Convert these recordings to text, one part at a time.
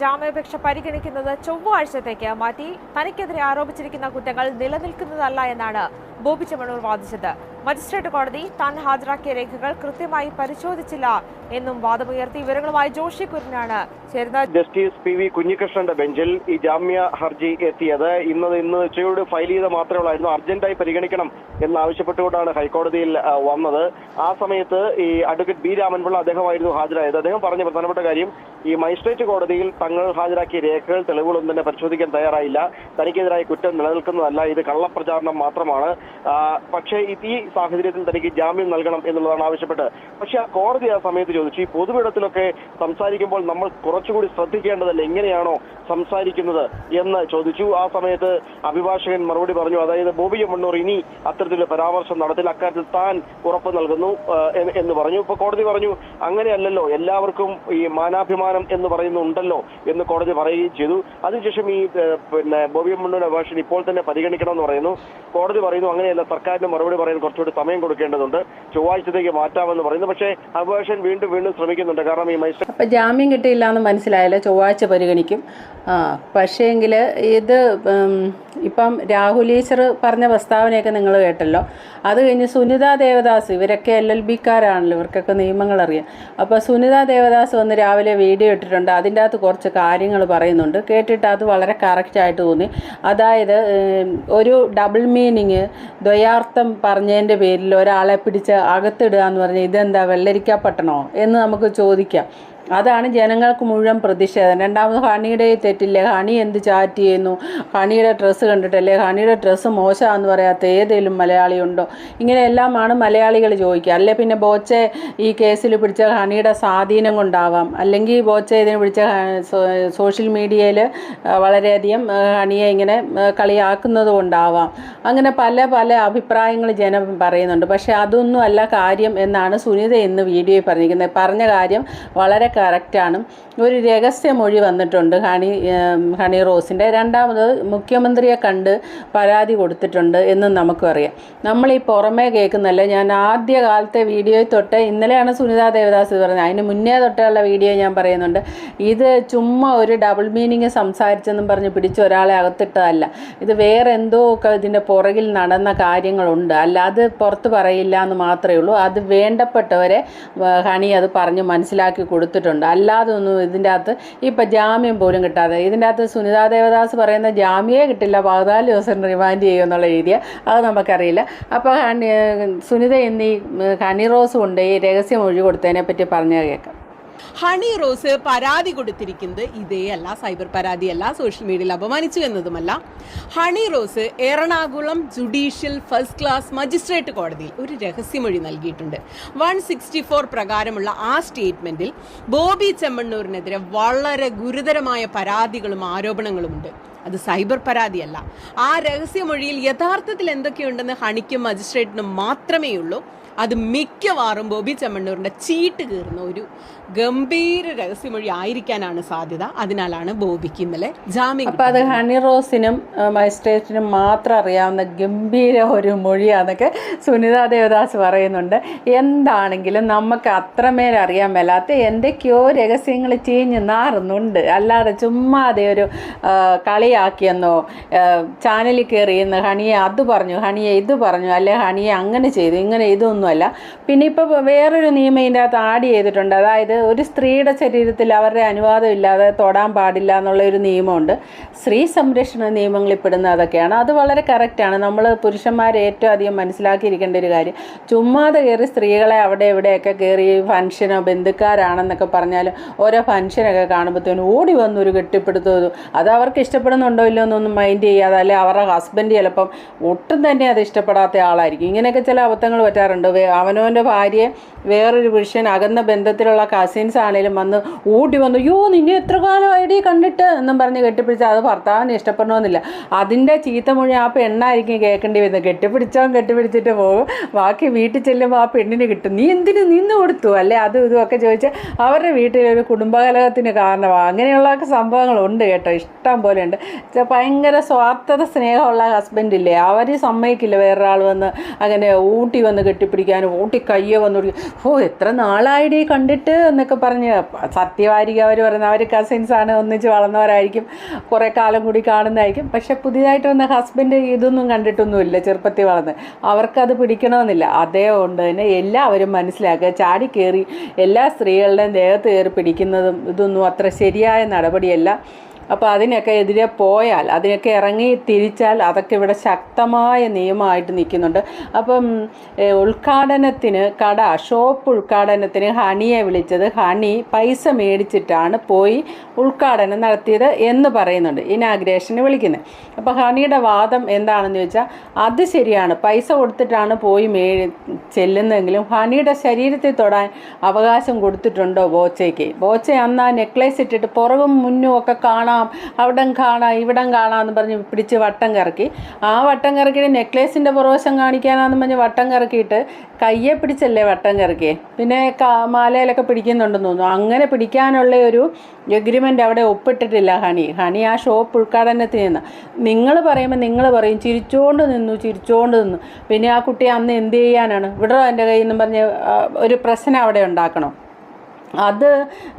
ജാമ്യാപേക്ഷ പരിഗണിക്കുന്നത് ചൊവ്വാഴ്ചത്തേക്ക് മാറ്റി. തനിക്കെതിരെ ആരോപിച്ചിരിക്കുന്ന കുറ്റങ്ങൾ നിലനിൽക്കുന്നതല്ല എന്നാണ് ബോബി ചെമ്മണ്ണൂർ വാദിച്ചത്. മജിസ്ട്രേറ്റ് കോടതി താൻ ഹാജരാക്കിയ രേഖകൾ കൃത്യമായി പരിശോധിച്ചില്ല എന്നും വാദമുയർത്തി. വിവരങ്ങളുമായി ജോഷി കുര്യനാണ് ചേരുന്നത്. ജസ്റ്റിസ് പി വി കുഞ്ഞികൃഷ്ണന്റെ ബെഞ്ചിൽ ഈ ജാമ്യ ഹർജി എത്തിയത് ഇന്ന് ഉച്ചയോട് ഫയൽ ചെയ്ത മാത്രമേ ഉള്ളായിരുന്നു. അർജന്റായി പരിഗണിക്കണം എന്നാവശ്യപ്പെട്ടുകൊണ്ടാണ് ഹൈക്കോടതിയിൽ വന്നത്. ആ സമയത്ത് ഈ അഡ്വക്കേറ്റ് ബി രാമൻപിള്ള അദ്ദേഹമായിരുന്നു ഹാജരായത്. അദ്ദേഹം പറഞ്ഞ പ്രധാനപ്പെട്ട കാര്യം, ഈ മജിസ്ട്രേറ്റ് കോടതിയിൽ തങ്ങൾ ഹാജരാക്കിയ രേഖകൾ തെളിവുകളൊന്നും തന്നെ പരിശോധിക്കാൻ തയ്യാറായില്ല. തനിക്കെതിരായ കുറ്റം നിലനിൽക്കുന്നതല്ല, ഇത് കള്ളപ്രചാരണം മാത്രമാണ്. പക്ഷേ ഈ സാഹചര്യത്തിൽ തനിക്ക് ജാമ്യം നൽകണം എന്നുള്ളതാണ് ആവശ്യപ്പെട്ടത്. പക്ഷെ കോടതി ആ സമയത്ത് ചോദിച്ചു, ഈ പൊതുവിടത്തിലൊക്കെ സംസാരിക്കുമ്പോൾ നമ്മൾ കുറച്ചുകൂടി ശ്രദ്ധിക്കേണ്ടതല്ല, എങ്ങനെയാണോ സംസാരിക്കുന്നത് എന്ന് ചോദിച്ചു. ആ സമയത്ത് അഭിഭാഷകൻ മറുപടി പറഞ്ഞു, അതായത് ബോബി ചെമ്മണ്ണൂർ ഇനി അത്തരത്തിലുള്ള പരാമർശം നടത്തില്ല, അക്കാര്യത്തിൽ താൻ ഉറപ്പ് നൽകുന്നു എന്ന് പറഞ്ഞു. ഇപ്പൊ കോടതി പറഞ്ഞു, അങ്ങനെയല്ലല്ലോ, എല്ലാവർക്കും ഈ മാനാഭിമാനം എന്ന് പറയുന്നുണ്ടല്ലോ എന്ന് കോടതി പറയുകയും ചെയ്തു. അതിനുശേഷം ഈ ബോബി ചെമ്മണ്ണൂരിന്റെ അഭിഭാഷകൻ ഇപ്പോൾ തന്നെ പരിഗണിക്കണമെന്ന് പറയുന്നു. കോടതി പറയുന്നു, അങ്ങനെയല്ല, സർക്കാരിന് മറുപടി പറയാൻ കുറച്ചുകൂടി സമയം കൊടുക്കേണ്ടതുണ്ട്, ചൊവ്വാഴ്ചത്തേക്ക് മാറ്റാമെന്ന് പറയുന്നു. പക്ഷേ അഭിഭാഷകൻ വീണ്ടും ശ്രമിക്കുന്നുണ്ട്. കാരണം ഈ അപ്പം ജാമ്യം കിട്ടിയില്ല എന്ന് മനസ്സിലായല്ലോ, ചൊവ്വാഴ്ച പരിഗണിക്കും. പക്ഷേങ്കിൽ ഇത് ഇപ്പം രാഹുൽ ഈശ്വർ പറഞ്ഞ പ്രസ്താവനയൊക്കെ നിങ്ങൾ കേട്ടല്ലോ. അത് കഴിഞ്ഞ് സുനിത ദേവദാസ്, ഇവരൊക്കെ LLB-കാരാണല്ലോ, ഇവർക്കൊക്കെ നിയമങ്ങൾ അറിയാം. അപ്പോൾ സുനിത ദേവദാസ് വന്ന് രാവിലെ വീഡിയോ ഇട്ടിട്ടുണ്ട്. അതിൻ്റെ അകത്ത് കുറച്ച് കാര്യങ്ങൾ പറയുന്നുണ്ട്. കേട്ടിട്ട് അത് വളരെ കറക്റ്റായിട്ട് തോന്നി. അതായത് ഒരു ഡബിൾ മീനിങ്, ദ്വയാർത്ഥം പറഞ്ഞതിൻ്റെ പേരിൽ ഒരാളെ പിടിച്ച് അകത്തിടുക എന്ന് പറഞ്ഞാൽ ഇതെന്താ വെള്ളരിക്കാപ്പട്ടണോ എന്ന് നമുക്ക് ചോദിക്കാം. അതാണ് ജനങ്ങൾക്ക് മുഴുവൻ പ്രതിഷേധം. രണ്ടാമത് ഹണിയുടെ തെറ്റില്ലേ, ഹണി എന്ത് ചാറ്റ് ചെയ്യുന്നു, ഹണിയുടെ ഡ്രസ്സ് കണ്ടിട്ടല്ലേ, ഹണിയുടെ ഡ്രസ്സ് മോശമാണെന്ന് പറയാത്ത ഏതെങ്കിലും മലയാളി ഉണ്ടോ? ഇങ്ങനെയെല്ലാമാണ് മലയാളികൾ ചോദിക്കുക. അല്ലെ പിന്നെ ബോച്ചെ ഈ കേസിൽ പിടിച്ച ഹണിയുടെ സ്വാധീനം കൊണ്ടാവാം, അല്ലെങ്കിൽ ബോച്ചെ ഇതിന് പിടിച്ച സോഷ്യൽ മീഡിയയിൽ വളരെയധികം ഹണിയെ ഇങ്ങനെ കളിയാക്കുന്നത് കൊണ്ടാവാം. അങ്ങനെ പല പല അഭിപ്രായങ്ങൾ ജനം പറയുന്നുണ്ട്. പക്ഷേ അതൊന്നും അല്ല കാര്യം എന്നാണ് സുനിത ഇന്ന് വീഡിയോയിൽ പറഞ്ഞിരിക്കുന്നത്. പറഞ്ഞ കാര്യം വളരെ കറക്റ്റാണ്. ഒരു രഹസ്യമൊഴി വന്നിട്ടുണ്ട് ഹണി റോസിൻ്റെ. രണ്ടാമത് മുഖ്യമന്ത്രിയെ കണ്ട് പരാതി കൊടുത്തിട്ടുണ്ട് എന്നും നമുക്കും അറിയാം. നമ്മൾ ഈ പുറമേ കേൾക്കുന്നല്ല. ഞാൻ ആദ്യ കാലത്തെ വീഡിയോയിൽ തൊട്ട്, ഇന്നലെയാണ് സുനിത ദേവദാസ് പറഞ്ഞത്, അതിന് മുന്നേ തൊട്ടുള്ള വീഡിയോ ഞാൻ പറയുന്നുണ്ട്. ഇത് ചുമ്മാ ഒരു ഡബിൾ മീനിങ് സംസാരിച്ചെന്നും പറഞ്ഞ് പിടിച്ച് ഒരാളെ അകത്തിട്ടതല്ല. ഇത് വേറെ എന്തോ ഒക്കെ ഇതിൻ്റെ പുറകിൽ നടന്ന കാര്യങ്ങളുണ്ട്. അല്ല, അത് പുറത്ത് പറയില്ല എന്ന് മാത്രമേ ഉള്ളൂ. അത് വേണ്ടപ്പെട്ടവരെ ഹണി അത് പറഞ്ഞ് മനസ്സിലാക്കി കൊടുത്തിട്ടുണ്ട്. അല്ലാതെ ഒന്നും ഇതിൻ്റെ അകത്ത് ഇപ്പം ജാമ്യം പോലും കിട്ടാതെ, ഇതിൻ്റെ അകത്ത് സുനിത ദേവദാസ് പറയുന്ന ജാമ്യമേ കിട്ടില്ല, 14 ദിവസം റിമാൻഡ് ചെയ്യുമെന്നുള്ള രീതിയാണ്. അത് നമുക്കറിയില്ല. അപ്പോൾ സുനിത എന്നീ ഹണി റോസ് കൊണ്ട് ഈ രഹസ്യമൊഴി കൊടുത്തതിനെ പറ്റി പറഞ്ഞാൽ കേൾക്കാം. ഹണി റോസ് പരാതി കൊടുത്തിരിക്കുന്നത് ഇതേ അല്ല, സൈബർ പരാതിയല്ല, സോഷ്യൽ മീഡിയയിൽ അപമാനിച്ചു എന്നതുമല്ല. Honey Rose Ernakulam judicial first class magistrate കോടതിയിൽ ഒരു രഹസ്യമൊഴി നൽകിയിട്ടുണ്ട്. 164 പ്രകാരമുള്ള ആ സ്റ്റേറ്റ്മെന്റിൽ ബോബി ചെമ്മണ്ണൂരിനെതിരെ വളരെ ഗുരുതരമായ പരാതികളും ആരോപണങ്ങളുമുണ്ട്. അത് സൈബർ പരാതിയല്ല. ആ രഹസ്യമൊഴിയിൽ യഥാർത്ഥത്തിൽ എന്തൊക്കെയുണ്ടെന്ന് ഹണിക്കും മജിസ്ട്രേറ്റിനും മാത്രമേ ഉള്ളൂ. അത് മിക്കവാറും ബോബി ചെമ്മണ്ണൂരിൻ്റെ ചീട്ട് കീറുന്ന ഒരു ഗംഭീര രഹസ്യമൊഴി ആയിരിക്കാനാണ് സാധ്യത. അതിനാലാണ് ബോബിക്ക് ഇന്നലെ ജാമ്യം. അപ്പോൾ അത് ഹണി റോസിനും മജിസ്ട്രേറ്റിനും മാത്രം അറിയാവുന്ന ഗംഭീര ഒരു മൊഴിയാന്നൊക്കെ സുനിത ദേവദാസ് പറയുന്നുണ്ട്. എന്താണെങ്കിലും നമുക്ക് അത്രമേൽ അറിയാൻ മേലാത്ത എന്തൊക്കെയോ രഹസ്യങ്ങൾ ചീഞ്ഞ് നാറുന്നുണ്ട്. അല്ലാതെ ചുമ്മാതെ ഒരു കളിയാക്കിയെന്നോ ചാനലിൽ കയറിയെന്ന് ഹണിയെ അത് പറഞ്ഞു, ഹണിയെ ഇത് പറഞ്ഞു, അല്ലെ ഹണിയെ അങ്ങനെ ചെയ്തു, ഇങ്ങനെ ഇതൊന്നും അല്ല. പിന്നെ ഇപ്പോൾ വേറൊരു നിയമം ഇതിൻ്റെ അകത്ത് ആഡ് ചെയ്തിട്ടുണ്ട്. അതായത് ഒരു സ്ത്രീയുടെ ശരീരത്തിൽ അവരുടെ അനുവാദം ഇല്ലാതെ തൊടാൻ പാടില്ല എന്നുള്ള ഒരു നിയമമുണ്ട്. സ്ത്രീ സംരക്ഷണ നിയമങ്ങളിൽ പെടുന്ന അതൊക്കെയാണ്. അത് വളരെ കറക്റ്റാണ്. നമ്മൾ പുരുഷന്മാരെ ഏറ്റവും അധികം മനസ്സിലാക്കിയിരിക്കേണ്ട ഒരു കാര്യം. ചുമ്മാതെ കയറി സ്ത്രീകളെ അവിടെ ഇവിടെയൊക്കെ കയറി ഫംഗ്ഷനോ ബന്ധുക്കാരാണെന്നൊക്കെ പറഞ്ഞാൽ ഓരോ ഫംഗ്ഷനൊക്കെ കാണുമ്പോഴത്തേനും ഓടി വന്ന് ഒരു കെട്ടിപ്പിടുത്തതും, അത് അവർക്ക് ഇഷ്ടപ്പെടുന്നുണ്ടോ ഇല്ലോ എന്നൊന്നും മൈൻഡ് ചെയ്യാതെ, അല്ലെ അവരുടെ ഹസ്ബൻഡ് ചിലപ്പം ഒട്ടും തന്നെ അത് ഇഷ്ടപ്പെടാത്ത ആളായിരിക്കും. ഇങ്ങനെയൊക്കെ ചില അബദ്ധങ്ങൾ പറ്റാറുണ്ട്. അവനവൻ്റെ ഭാര്യയെ വേറൊരു പുരുഷൻ അകന്ന ബന്ധത്തിലുള്ള കസിൻസ് ആണെങ്കിലും വന്ന് ഊട്ടി വന്നു, യോ നിന്നെ എത്ര കാലമായിട്ട് കണ്ടിട്ട് എന്നും പറഞ്ഞ് കെട്ടിപ്പിടിച്ചാൽ അത് ഭർത്താവിന് ഇഷ്ടപ്പെടണമെന്നില്ല. അതിൻ്റെ ചീത്തമൊഴി ആ പെണ്ണായിരിക്കും കേൾക്കേണ്ടി വരുന്നത്. കെട്ടിപ്പിടിച്ചിട്ട് പോകും. ബാക്കി വീട്ടിൽ ചെല്ലുമ്പോൾ ആ പെണ്ണിന് കിട്ടും, നീ എന്തിനു നിന്ന് കൊടുത്തു, അല്ലെ അതും ഇതുമൊക്കെ ചോദിച്ച് അവരുടെ വീട്ടിലൊരു കുടുംബകലഹത്തിന് കാരണമാണ്. അങ്ങനെയുള്ള സംഭവങ്ങളുണ്ട് കേട്ടോ, ഇഷ്ടം പോലെ ഉണ്ട്. ഭയങ്കര സ്വാർത്ഥത സ്നേഹമുള്ള ഹസ്ബൻഡില്ലേ, അവർ സമ്മതിക്കില്ല വേറൊരാൾ വന്ന് അങ്ങനെ ഊട്ടി വന്ന് കെട്ടിപ്പിടിക്കും പിടിക്കാനും ഓട്ടി കയ്യോ വന്നു എത്ര നാളായിടേ കണ്ടിട്ട് എന്നൊക്കെ പറഞ്ഞ് സത്യവാരിക അവർ പറയുന്നത് അവർ കസിൻസാണ്, ഒന്നിച്ച് വളർന്നവരായിരിക്കും, കുറേ കാലം കൂടി കാണുന്നതായിരിക്കും. പക്ഷെ പുതിയതായിട്ട് വന്ന ഹസ്ബൻഡ് ഇതൊന്നും കണ്ടിട്ടൊന്നുമില്ല, ചെറുപ്പത്തിൽ വളർന്ന്, അവർക്കത് പിടിക്കണമെന്നില്ല. അതേകൊണ്ട് തന്നെ എല്ലാവരും മനസ്സിലാക്കുക, ചാടിക്കയറി എല്ലാ സ്ത്രീകളുടെയും ദേഹത്ത് കയറി പിടിക്കുന്നതും ഇതൊന്നും അത്ര ശരിയായ നടപടിയല്ല. അപ്പോൾ അതിനൊക്കെ എതിരെ പോയാൽ, അതിനൊക്കെ ഇറങ്ങി തിരിച്ചാൽ അതൊക്കെ ഇവിടെ ശക്തമായ നിയമമായിട്ട് നിൽക്കുന്നുണ്ട്. അപ്പം ഉദ്ഘാടനത്തിന് ഷോപ്പ് ഉദ്ഘാടനത്തിന് ഹണിയെ വിളിച്ചത്, ഹണി പൈസ മേടിച്ചിട്ടാണ് പോയി ഉദ്ഘാടനം നടത്തിയത് എന്ന് പറയുന്നുണ്ട്, ഇനാഗ്രേഷന് വിളിക്കുന്നത്. അപ്പോൾ ഹണിയുടെ വാദം എന്താണെന്ന് ചോദിച്ചാൽ അത് ശരിയാണ്, പൈസ കൊടുത്തിട്ടാണ് പോയി ചെല്ലുന്നതെങ്കിലും ഹണിയുടെ ശരീരത്തിൽ തൊടാൻ അവകാശം കൊടുത്തിട്ടുണ്ടോ ബോച്ചയ്ക്ക്? ബോച്ച അന്ന് ആ നെക്ലേസ് ഇട്ടിട്ട് പുറകും മുന്നും ഒക്കെ കാണാം, അവിടം കാണാം ഇവിടം കാണാമെന്ന് പറഞ്ഞ് പിടിച്ച് വട്ടം കറക്കി. ആ വട്ടം കറക്കിയിട്ട് നെക്ലേസിൻ്റെ പുറവശം കാണിക്കാനാണെന്ന് പറഞ്ഞ് വട്ടം കറക്കിയിട്ട് കയ്യെ പിടിച്ചല്ലേ വട്ടം കറക്കിയേ, പിന്നെ മാലയിലൊക്കെ പിടിക്കുന്നുണ്ടെന്ന് തോന്നുന്നു. അങ്ങനെ പിടിക്കാനുള്ള ഒരു എഗ്രിമെൻ്റ് അവിടെ ഒപ്പിട്ടിട്ടില്ല ഹണി ആ ഷോപ്പ് ഉദ്ഘാടനത്തിൽ നിന്ന്. നിങ്ങൾ പറയുമ്പോൾ നിങ്ങൾ പറയും ചിരിച്ചുകൊണ്ട് നിന്നു. പിന്നെ ആ കുട്ടി അന്ന് എന്ത് ചെയ്യാനാണ്? വിടറോ എൻ്റെ കയ്യിൽ നിന്നും പറഞ്ഞ് ഒരു പ്രശ്നം അവിടെ ഉണ്ടാക്കണം. അത്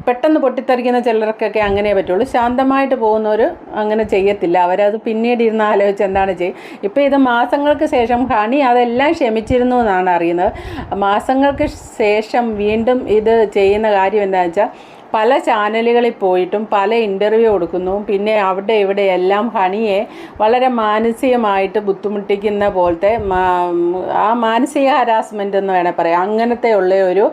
പെട്ടെന്ന് പൊട്ടിത്തെറിക്കുന്ന ചിലർക്കൊക്കെ അങ്ങനെ പറ്റുള്ളൂ. ശാന്തമായിട്ട് പോകുന്നവർ അങ്ങനെ ചെയ്യത്തില്ല, അവരത് പിന്നീട് ഇരുന്ന് ആലോചിച്ച് എന്താണ് ചെയ്യും. ഇപ്പോൾ ഇത് മാസങ്ങൾക്ക് ശേഷം ഹണി അതെല്ലാം ക്ഷമിച്ചിരുന്നു എന്നാണ് അറിയുന്നത്. മാസങ്ങൾക്ക് ശേഷം വീണ്ടും ഇത് ചെയ്യുന്ന കാര്യം എന്താണെന്ന് വെച്ചാൽ പല ചാനലുകളിൽ പോയിട്ടും പല ഇൻ്റർവ്യൂ കൊടുക്കുന്നു. പിന്നെ അവിടെ ഇവിടെ എല്ലാം ഹണിയെ വളരെ മാനസികമായിട്ട് ബുദ്ധിമുട്ടിക്കുന്ന പോലത്തെ ആ മാനസിക ഹരാസ്മെൻ്റ് എന്ന് വേണേൽ പറയാം, അങ്ങനത്തെ ഉള്ള ഒരു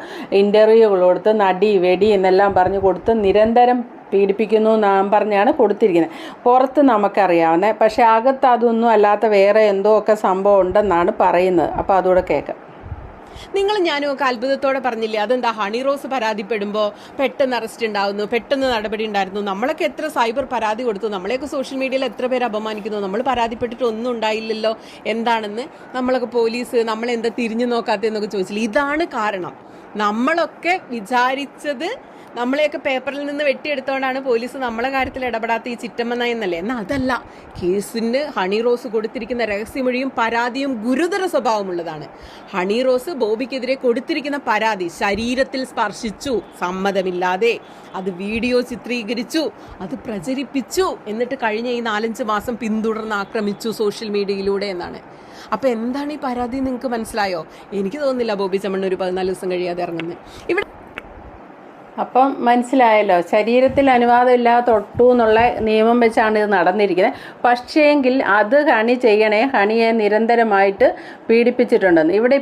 ഇൻ്റർവ്യൂകൾ കൊടുത്ത് നടി വെടി എന്നെല്ലാം പറഞ്ഞ് കൊടുത്ത് നിരന്തരം പീഡിപ്പിക്കുന്നു നാം പറഞ്ഞാണ് കൊടുത്തിരിക്കുന്നത്. പുറത്ത് നമുക്കറിയാവുന്നത്, പക്ഷേ അകത്ത് അതൊന്നും അല്ലാത്ത വേറെ എന്തോ ഒക്കെ സംഭവം ഉണ്ടെന്നാണ് പറയുന്നത്. അപ്പോൾ അതുകൂടെ കേൾക്കാം. നിങ്ങൾ ഞാനും ഒക്കെ അത്ഭുതത്തോടെ പറഞ്ഞില്ലേ, അതെന്താ ഹണി റോസ് പരാതിപ്പെടുമ്പോൾ പെട്ടെന്ന് അറസ്റ്റ് ഉണ്ടാവുന്നു, പെട്ടെന്ന് നടപടി ഉണ്ടായിരുന്നു. നമ്മളൊക്കെ എത്ര സൈബർ പരാതി കൊടുത്തു, നമ്മളെയൊക്കെ സോഷ്യൽ മീഡിയയിൽ എത്ര പേര് അപമാനിക്കുന്നു, നമ്മൾ പരാതിപ്പെട്ടിട്ട് ഒന്നും ഉണ്ടായില്ലല്ലോ, എന്താണെന്ന് നമ്മളൊക്കെ പോലീസ് നമ്മളെന്താ തിരിഞ്ഞു നോക്കാത്തതെന്നൊക്കെ ചോദിച്ചില്ല. ഇതാണ് കാരണം. നമ്മളൊക്കെ വിചാരിച്ചത് നമ്മളെയൊക്കെ പേപ്പറിൽ നിന്ന് വെട്ടിയെടുത്തോണ്ടാണ് പോലീസ് നമ്മളെ കാര്യത്തിൽ ഇടപെടാത്ത ഈ ചിറ്റമ്മ എന്നല്ലേ. എന്നാൽ അതല്ല, കേസിന് ഹണി റോസ് കൊടുത്തിരിക്കുന്ന രഹസ്യമൊഴിയും പരാതിയും ഗുരുതര സ്വഭാവമുള്ളതാണ്. ഹണി റോസ് ബോബിക്കെതിരെ കൊടുത്തിരിക്കുന്ന പരാതി ശരീരത്തിൽ സ്പർശിച്ചു, സമ്മതമില്ലാതെ അത് വീഡിയോ ചിത്രീകരിച്ചു, അത് പ്രചരിപ്പിച്ചു, എന്നിട്ട് കഴിഞ്ഞ ഈ 4-5 മാസം പിന്തുടർന്ന് ആക്രമിച്ചു സോഷ്യൽ മീഡിയയിലൂടെ എന്നാണ്. അപ്പോൾ എന്താണ് ഈ പരാതി നിങ്ങൾക്ക് മനസ്സിലായോ? എനിക്ക് തോന്നുന്നില്ല ബോബി ചെമ്മണ്ണൂർ 14 ദിവസം കഴിയാതെ ഇറങ്ങുന്നത്. ഇവിടെ അപ്പം മനസ്സിലായല്ലോ, ശരീരത്തിൽ അനുവാദമില്ലാതെ തൊട്ടു എന്നുള്ള നിയമം വെച്ചാണ് ഇത് നടന്നിരിക്കുന്നത്. പക്ഷേങ്കിൽ അത് ഹണി ചെയ്യണേ, ഹണിയെ നിരന്തരമായിട്ട് പീഡിപ്പിച്ചിട്ടുണ്ടെന്ന്. ഇവിടെ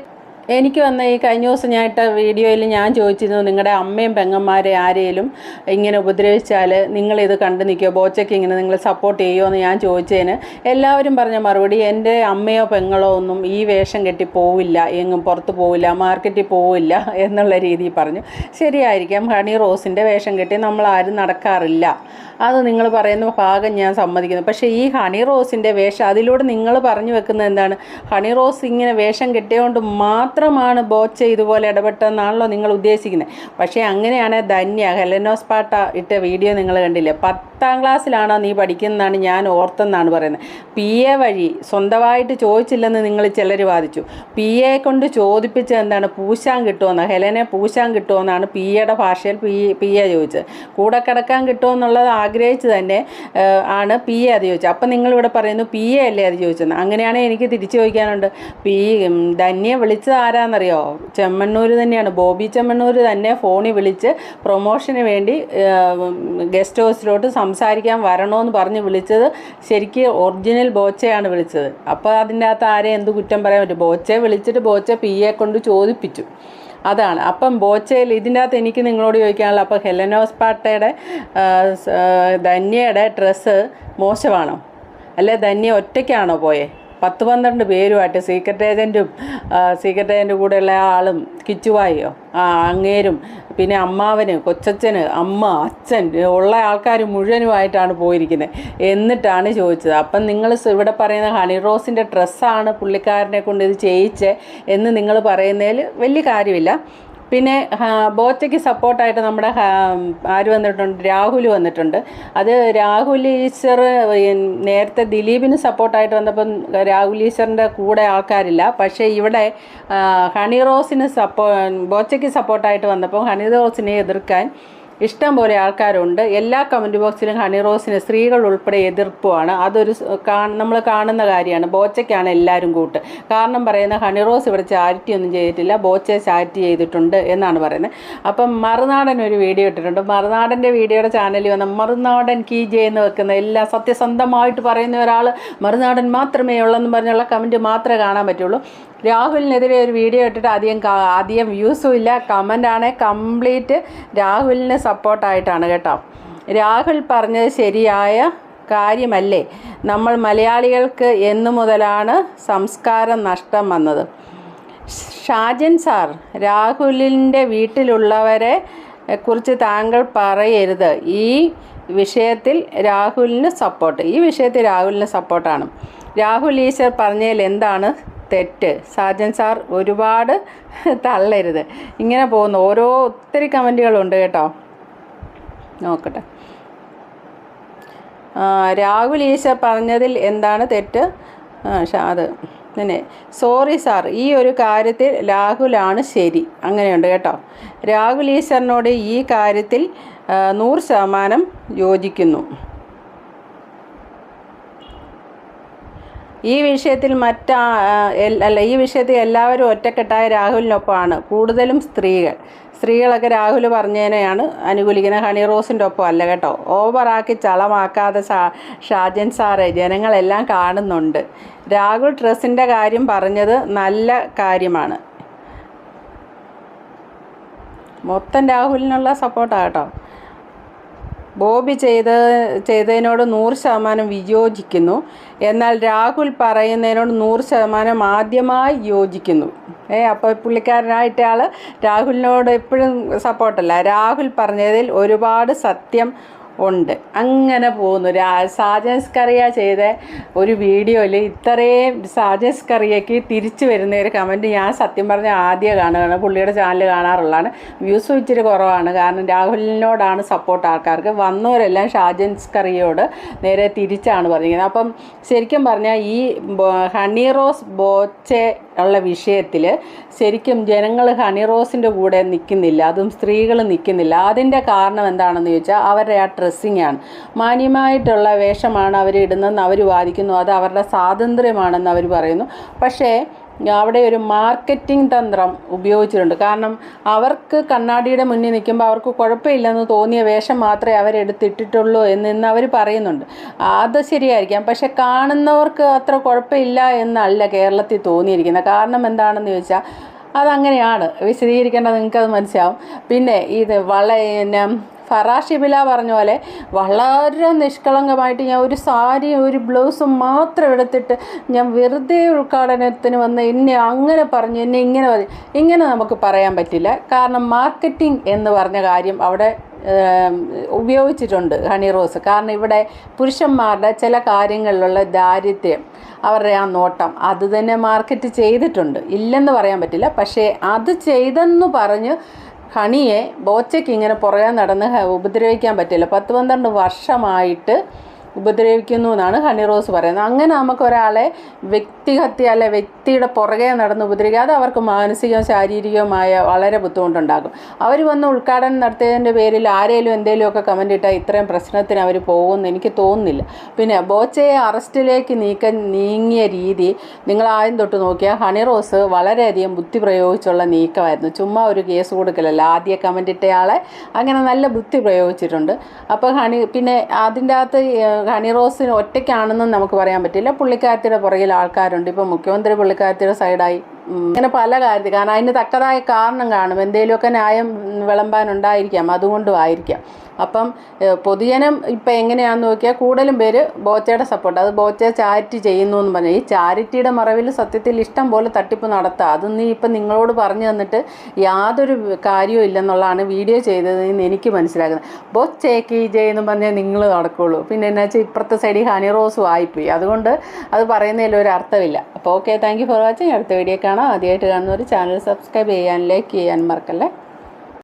എനിക്ക് വന്ന ഈ കഴിഞ്ഞ ദിവസം ഞാൻ ഇട്ട വീഡിയോയിൽ ഞാൻ ചോദിച്ചിരുന്നു, നിങ്ങളുടെ അമ്മയും പെങ്ങന്മാരെ ആരെയും ഇങ്ങനെ ഉപദ്രവിച്ചാൽ നിങ്ങളിത് കണ്ടു നിൽക്കുമോ, ബോച്ചയ്ക്ക് ഇങ്ങനെ നിങ്ങൾ സപ്പോർട്ട് ചെയ്യുമോ എന്ന് ഞാൻ ചോദിച്ചതിന് എല്ലാവരും പറഞ്ഞ മറുപടി, എൻ്റെ അമ്മയോ പെങ്ങളോ ഒന്നും ഈ വേഷം കെട്ടി പോവില്ല, എങ്ങും പുറത്ത് പോവില്ല, മാർക്കറ്റിൽ പോവില്ല എന്നുള്ള രീതിയിൽ പറഞ്ഞു. ശരിയായിരിക്കാം, ഹണി റോസിൻ്റെ വേഷം കെട്ടി നമ്മളാരും നടക്കാറില്ല, അത് നിങ്ങൾ പറയുന്ന ഭാഗം ഞാൻ സമ്മതിക്കുന്നു. പക്ഷേ ഈ ഹണി റോസിൻ്റെ വേഷം, അതിലൂടെ നിങ്ങൾ പറഞ്ഞു വെക്കുന്നത് എന്താണ്? ഹണി റോസ് ഇങ്ങനെ വേഷം കെട്ടിയതുകൊണ്ട് മാത്രമാണ് ബോച്ച ഇതുപോലെ ഇടപെട്ടെന്നാണല്ലോ നിങ്ങൾ ഉദ്ദേശിക്കുന്നത്. പക്ഷേ അങ്ങനെയാണ് ധന്യ ഹെലനോസ് പാട്ട ഇട്ട വീഡിയോ നിങ്ങൾ കണ്ടില്ലേ? 10ാം ക്ലാസ്സിലാണോ നീ പഠിക്കുന്നതാണ് ഞാൻ ഓർത്തെന്നാണ് പറയുന്നത്. PA വഴി സ്വന്തമായിട്ട് ചോദിച്ചില്ലെന്ന് നിങ്ങൾ ചിലർ വാദിച്ചു. PA കൊണ്ട് ചോദിപ്പിച്ചത് എന്താണ്? പൂശാൻ കിട്ടുമെന്ന്, ഹെലനെ പൂശാൻ കിട്ടുമെന്നാണ് PAയുടെ ഭാഷയിൽ PA ചോദിച്ചത്. കൂടെ കിടക്കാൻ കിട്ടുമെന്നുള്ളത് ആഗ്രഹിച്ച് തന്നെ ആണ് PA അത് ചോദിച്ചത്. അപ്പം നിങ്ങളിവിടെ പറയുന്നു PA അല്ലേ അത് ചോദിച്ചതെന്ന്. അങ്ങനെയാണെങ്കിൽ എനിക്ക് തിരിച്ചു ചോദിക്കാനുണ്ട്, ധന്യെ വിളിച്ചത് ആരാന്നറിയോ? ചെമ്മണ്ണൂർ തന്നെയാണ്, ബോബി ചെമ്മണ്ണൂർ തന്നെ ഫോണിൽ വിളിച്ച് പ്രൊമോഷന് വേണ്ടി ഗസ്റ്റ് ഹൗസിലോട്ട് സംസാരിക്കാൻ വരണമെന്ന് പറഞ്ഞ് വിളിച്ചത് ശരിക്ക് ഒറിജിനൽ ബോച്ചയാണ് വിളിച്ചത്. അപ്പോൾ അതിൻ്റെ അകത്ത് ആരെയും എന്ത് കുറ്റം പറയാൻ പറ്റും? ബോച്ചയെ വിളിച്ചിട്ട് ബോച്ച PA കൊണ്ട് ചോദിപ്പിച്ചു, അതാണ്. അപ്പം ബോച്ചയിൽ ഇതിൻ്റെ അകത്ത് എനിക്ക് നിങ്ങളോട് ചോദിക്കാനുള്ള, അപ്പോൾ ഹെലനോസ് പാട്ടയുടെ ധന്യയുടെ ഡ്രസ്സ് മോശമാണോ? അല്ലെ ധന്യ ഒറ്റയ്ക്കാണോ പോയേ? 10-12 പേരുമായിട്ട് സീക്രട്ട് ഏജൻറ്റും കൂടെയുള്ള ആളും കിച്ചുവായോ അങ്ങേരും പിന്നെ അമ്മാവന് കൊച്ചച്ഛന് അമ്മ അച്ഛൻ ഉള്ള ആൾക്കാർ മുഴുവനുമായിട്ടാണ് പോയിരിക്കുന്നത്. എന്നിട്ടാണ് ചോദിച്ചത്. അപ്പം നിങ്ങൾ ഇവിടെ പറയുന്ന ഹണി റോസിൻ്റെ ഡ്രസ്സാണ് പുള്ളിക്കാരനെ കൊണ്ട് ഇത് ചെയ്യിച്ചേ എന്ന് നിങ്ങൾ പറയുന്നതിൽ വലിയ കാര്യമില്ല. പിന്നെ ബോച്ചയ്ക്ക് സപ്പോർട്ടായിട്ട് നമ്മുടെ ആര് വന്നിട്ടുണ്ട്, രാഹുൽ വന്നിട്ടുണ്ട്. അത് രാഹുൽ ഈശ്വർ നേരത്തെ ദിലീപിന് സപ്പോർട്ടായിട്ട് വന്നപ്പം രാഹുൽ ഈശ്വറിൻ്റെ കൂടെ ആൾക്കാരില്ല. പക്ഷേ ഇവിടെ ഹണി റോസിന് ബോച്ചയ്ക്ക് സപ്പോർട്ടായിട്ട് വന്നപ്പോൾ ഹണി റോസിനെ എതിർക്കാൻ ഇഷ്ടം പോലെ ആൾക്കാരുണ്ട്. എല്ലാ കമൻറ്റ് ബോക്സിലും ഹണി റോസിന് സ്ത്രീകൾ ഉൾപ്പെടെ എതിർപ്പുമാണ്. അതൊരു നമ്മൾ കാണുന്ന കാര്യമാണ്. ബോച്ചയ്ക്കാണ് എല്ലാവരും കൂട്ട്. കാരണം പറയുന്നത് ഹണി റോസ് ഇവിടെ ചാരിറ്റി ഒന്നും ചെയ്തിട്ടില്ല, ബോച്ചയെ ചാരിറ്റി ചെയ്തിട്ടുണ്ട് എന്നാണ് പറയുന്നത്. അപ്പം മറുനാടൻ ഒരു വീഡിയോ ഇട്ടിട്ടുണ്ട്. മറുനാടൻ്റെ വീഡിയോയുടെ ചാനലിൽ വന്ന മറുനാടൻ കീ ജെ എന്ന് വെക്കുന്ന എല്ലാം സത്യസന്ധമായിട്ട് പറയുന്ന ഒരാൾ മറുനാടൻ മാത്രമേ ഉള്ളെന്ന് പറഞ്ഞുള്ള കമൻറ്റ് മാത്രമേ കാണാൻ പറ്റുള്ളൂ. രാഹുലിനെതിരെ ഒരു വീഡിയോ ഇട്ടിട്ട് അധികം വ്യൂസും ഇല്ല. കമൻ്റാണ് കംപ്ലീറ്റ് രാഹുലിന് സപ്പോർട്ടായിട്ടാണ് കേട്ടോ. രാഹുൽ പറഞ്ഞത് ശരിയായ കാര്യമല്ലേ? നമ്മൾ മലയാളികൾക്ക് എന്നു മുതലാണ് സംസ്കാരം നഷ്ടം വന്നത്? ഷാജൻ സാർ, രാഹുലിൻ്റെ വീട്ടിലുള്ളവരെ കുറിച്ച് താങ്കൾ പറയരുത്. ഈ വിഷയത്തിൽ രാഹുലിന് സപ്പോർട്ടാണ്. രാഹുൽ ഈശ്വർ പറഞ്ഞതിൽ എന്താണ് തെറ്റ്? സാജൻ സാർ ഒരുപാട് തള്ളരുത്. ഇങ്ങനെ പോകുന്നു ഒത്തിരി കമൻറ്റുകളുണ്ട് കേട്ടോ. നോക്കട്ടെ. രാഹുൽ ഈശ്വർ പറഞ്ഞതിൽ എന്താണ് തെറ്റ്? അത് പിന്നെ സോറി സാർ, ഈ ഒരു കാര്യത്തിൽ രാഹുലാണ് ശരി. അങ്ങനെയുണ്ട് കേട്ടോ. രാഹുൽ ഈശ്വറിനോട് ഈ കാര്യത്തിൽ 100% യോജിക്കുന്നു. ഈ വിഷയത്തിൽ ഈ വിഷയത്തിൽ എല്ലാവരും ഒറ്റക്കെട്ടായ രാഹുലിനൊപ്പമാണ്. കൂടുതലും സ്ത്രീകളൊക്കെ രാഹുൽ പറഞ്ഞതിനെയാണ് അനുകൂലിക്കുന്നത്. ഹണി റോസിൻ്റെ ഒപ്പം അല്ല കേട്ടോ. ഓവറാക്കി ചളമാക്കാതെ ഷാജൻ സാറ് ജനങ്ങളെല്ലാം കാണുന്നുണ്ട്. രാഹുൽ ഡ്രസ്സിൻ്റെ കാര്യം പറഞ്ഞത് നല്ല കാര്യമാണ്. മൊത്തം രാഹുലിനുള്ള സപ്പോർട്ടാണ് കേട്ടോ. ബോബി ചെയ്തതിനോട് 100% വിയോജിക്കുന്നു. എന്നാൽ രാഹുൽ പറയുന്നതിനോട് 100% ആദ്യമായി യോജിക്കുന്നു. അപ്പോൾ പുള്ളിക്കാരനായിട്ട് ആൾ രാഹുലിനോട് എപ്പോഴും സപ്പോർട്ടല്ല. രാഹുൽ പറഞ്ഞതിൽ ഒരുപാട് സത്യം ഉണ്ട്. അങ്ങനെ പോകുന്നു. സാജൻ സ്കറിയ ചെയ്ത ഒരു വീഡിയോയിൽ ഇത്രയും സാജൻ സ്കറിയയ്ക്ക് തിരിച്ചു വരുന്ന ഒരു കമൻറ്റ് ഞാൻ സത്യം പറഞ്ഞാൽ ആദ്യം കാണുകയാണ്. പുള്ളിയുടെ ചാനൽ കാണാറുള്ളതാണ്. വ്യൂസും ഇച്ചിരി കുറവാണ്. കാരണം രാഹുലിനോടാണ് സപ്പോർട്ട് ആൾക്കാർക്ക്. വന്നവരെല്ലാം ഷാജൻ സ്കറിയോട് നേരെ തിരിച്ചാണ് പറഞ്ഞിരിക്കുന്നത്. അപ്പം ശരിക്കും പറഞ്ഞാൽ ഈ ഹണി റോസ് ബോച്ചെ ഉള്ള വിഷയത്തിൽ ശരിക്കും ജനങ്ങൾ ഹണി റോസിൻ്റെ കൂടെ നിൽക്കുന്നില്ല. അതും സ്ത്രീകൾ നിൽക്കുന്നില്ല. അതിൻ്റെ കാരണം എന്താണെന്ന് ചോദിച്ചാൽ അവരുടെ ആ ഡ്രസ്സിങ്ങാണ്. മാന്യമായിട്ടുള്ള വേഷമാണ് അവർ ഇടുന്നതെന്ന് അവർ വാദിക്കുന്നു. അത് അവരുടെ സ്വാതന്ത്ര്യമാണെന്ന് അവർ പറയുന്നു. പക്ഷേ അവിടെ ഒരു മാർക്കറ്റിംഗ് തന്ത്രം ഉപയോഗിച്ചിട്ടുണ്ട്. കാരണം അവർക്ക് കണ്ണാടിയുടെ മുന്നിൽ നിൽക്കുമ്പോൾ അവർക്ക് കുഴപ്പമില്ലെന്ന് തോന്നിയ വേഷം മാത്രമേ അവരെടുത്തിട്ടിട്ടുള്ളൂ എന്ന് അവർ പറയുന്നുണ്ട്. അത് ശരിയായിരിക്കാം. പക്ഷെ കാണുന്നവർക്ക് അത്ര കുഴപ്പമില്ല എന്നല്ല കേരളത്തിൽ തോന്നിയിരിക്കുന്നത്. കാരണം എന്താണെന്ന് ചോദിച്ചാൽ അതങ്ങനെയാണ്. വിശദീകരിക്കേണ്ടത് നിങ്ങൾക്കത് മനസ്സിലാവും. പിന്നെ ഇത് ഫറാഷിബില പറഞ്ഞ പോലെ വളരെ നിഷ്കളങ്കമായിട്ട് ഞാൻ ഒരു സാരിയും ഒരു ബ്ലൗസും മാത്രം എടുത്തിട്ട് ഞാൻ വെറുതെ ഉദ്ഘാടനത്തിന് വന്ന് എന്നെ അങ്ങനെ പറഞ്ഞു, എന്നെ ഇങ്ങനെ പറഞ്ഞു, ഇങ്ങനെ നമുക്ക് പറയാൻ പറ്റില്ല. കാരണം മാർക്കറ്റിംഗ് എന്ന് പറഞ്ഞ കാര്യം അവിടെ ഉപയോഗിച്ചിട്ടുണ്ട് ഹണി റോസ്. കാരണം ഇവിടെ പുരുഷന്മാരുടെ ചില കാര്യങ്ങളിലുള്ള ദാരിദ്ര്യം, അവരുടെ ആ നോട്ടം, അത് തന്നെ മാർക്കറ്റ് ചെയ്തിട്ടുണ്ട്. ഇല്ലെന്ന് പറയാൻ പറ്റില്ല. പക്ഷേ അത് ചെയ്തെന്ന് പറഞ്ഞ് ഹണിയെ ബോച്ചയ്ക്ക് ഇങ്ങനെ പുറകെ നടന്ന് ഉപദ്രവിക്കാൻ പറ്റില്ല. 10-12 വർഷമായിട്ട് ഉപദ്രവിക്കുന്നു എന്നാണ് ഹണി റോസ് പറയുന്നത്. അങ്ങനെ നമുക്ക് ഒരാളെ വ്യക്തിഹത്യ അല്ലെ വ്യക്തിയുടെ പുറകെ നടന്ന് ഉപദ്രവിക്കുക, അത് അവർക്ക് മാനസികവും ശാരീരികവുമായ വളരെ ബുദ്ധിമുട്ടുണ്ടാകും. അവർ വന്ന് ഉദ്ഘാടനം നടത്തിയതിൻ്റെ പേരിൽ ആരെങ്കിലും എന്തെങ്കിലുമൊക്കെ കമൻ്റ് ഇട്ടാൽ ഇത്രയും പ്രശ്നത്തിന് അവർ പോകുമെന്ന് എനിക്ക് തോന്നുന്നില്ല. പിന്നെ ബോച്ചയെ അറസ്റ്റിലേക്ക് നീങ്ങിയ രീതി നിങ്ങൾ ആദ്യം തൊട്ട് നോക്കിയാൽ ഹണി റോസ് വളരെയധികം ബുദ്ധി പ്രയോഗിച്ചുള്ള നീക്കമായിരുന്നു. ചുമ്മാ ഒരു കേസ് കൊടുക്കലല്ല. ആദ്യ കമൻ്റ് ഇട്ടയാളെ അങ്ങനെ നല്ല ബുദ്ധി പ്രയോഗിച്ചിട്ടുണ്ട്. അപ്പോൾ പിന്നെ അതിൻ്റെ അകത്ത് ഹണി റോസിന് ഒറ്റയ്ക്കാണെന്നും നമുക്ക് പറയാൻ പറ്റില്ല. പുള്ളിക്കാരത്തിയുടെ പുറകിൽ ആൾക്കാരുണ്ട്. ഇപ്പം മുഖ്യമന്ത്രി പുള്ളിക്കാരത്തിയുടെ സൈഡായി. അങ്ങനെ പല കാര്യത്തിൽ, കാരണം അതിന് തക്കതായ കാരണം കാണും. എന്തെങ്കിലുമൊക്കെ ന്യായം വിളമ്പാനുണ്ടായിരിക്കാം, അതുകൊണ്ടും ആയിരിക്കാം. അപ്പം പൊതുജനം ഇപ്പം എങ്ങനെയാണെന്ന് നോക്കിയാൽ കൂടുതലും പേര് ബോച്ചയുടെ സപ്പോർട്ട്. അത് ബോച്ചയെ ചാരിറ്റി ചെയ്യുന്നു എന്ന് പറഞ്ഞാൽ ഈ ചാരിറ്റിയുടെ മറവിൽ സത്യത്തിൽ ഇഷ്ടം പോലെ തട്ടിപ്പ് നടത്തുക. അതൊന്നും ഇപ്പം നിങ്ങളോട് പറഞ്ഞു തന്നിട്ട് യാതൊരു കാര്യവും ഇല്ലെന്നുള്ളതാണ് വീഡിയോ ചെയ്തതെന്ന് എനിക്ക് മനസ്സിലാക്കുന്നത്. ബോച്ചയ്ക്ക് എന്ന് പറഞ്ഞാൽ നിങ്ങൾ നടക്കുകയുള്ളൂ. പിന്നെ എന്നാ വെച്ചാൽ ഇപ്പുറത്തെ സൈഡിൽ ഹണി റോസും ആയിപ്പോയി. അതുകൊണ്ട് അത് പറയുന്നതിൽ ഒരു അർത്ഥമില്ല. അപ്പോൾ okay, thank you for watching. അടുത്ത വീഡിയോ കാണാം. ആദ്യമായിട്ട് കാണുന്നവർ ചാനൽ സബ്സ്ക്രൈബ് ചെയ്യാൻ, ലൈക്ക് ചെയ്യാൻ മറക്കല്ലേ.